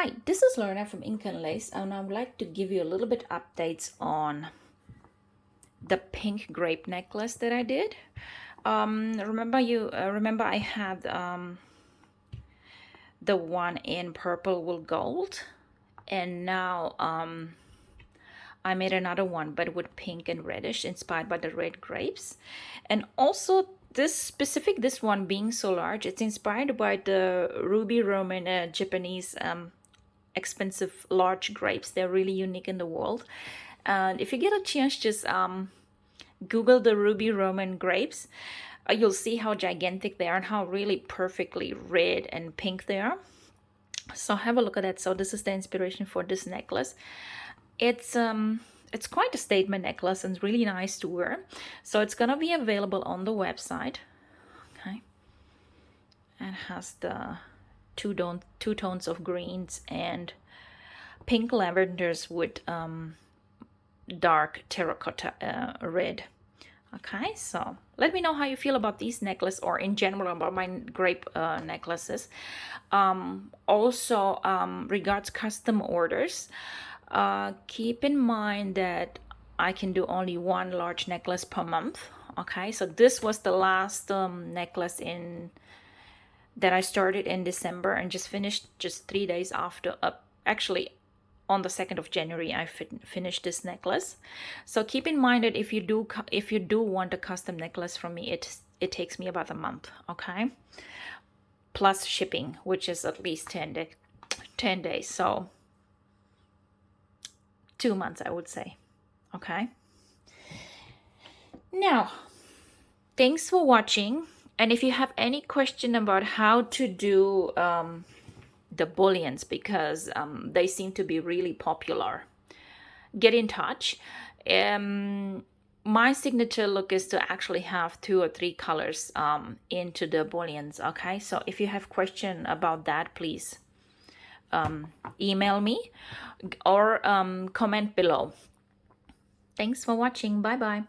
Hi, this is Lorena from Ink and Lace, and I would like to give you a little bit updates on the pink grape necklace that I did. Remember I had the one in purple wool gold, and now I made another one, but with pink and reddish, inspired by the red grapes. And also this one being so large, it's inspired by the ruby Roman Japanese expensive large grapes. They're really unique in the world. And if you get a chance, just Google the ruby Roman grapes. You'll see how gigantic they are and how really perfectly red and pink they are. So have a look at that. So this is the inspiration for this necklace. It's quite a statement necklace and really nice to wear. So it's gonna be available on the website. Okay, and has the two tones of greens and pink lavenders with dark terracotta red. Okay, so let me know how you feel about these necklaces, or in general about my grape necklaces. Also, regards custom orders, keep in mind that I can do only one large necklace per month. Okay, so this was the last necklace that I started in December and just finished just 3 days after. Actually, on the 2nd of January, I finished this necklace. So keep in mind that if you do want a custom necklace from me, it takes me about a month. Okay, plus shipping, which is at least 10 days. So 2 months, I would say. Okay. Now, thanks for watching. And if you have any question about how to do the bullions, because they seem to be really popular, get in touch. My signature look is to actually have 2 or 3 colors into the bullions. Okay, so if you have question about that, please email me or comment below. Thanks for watching. Bye bye.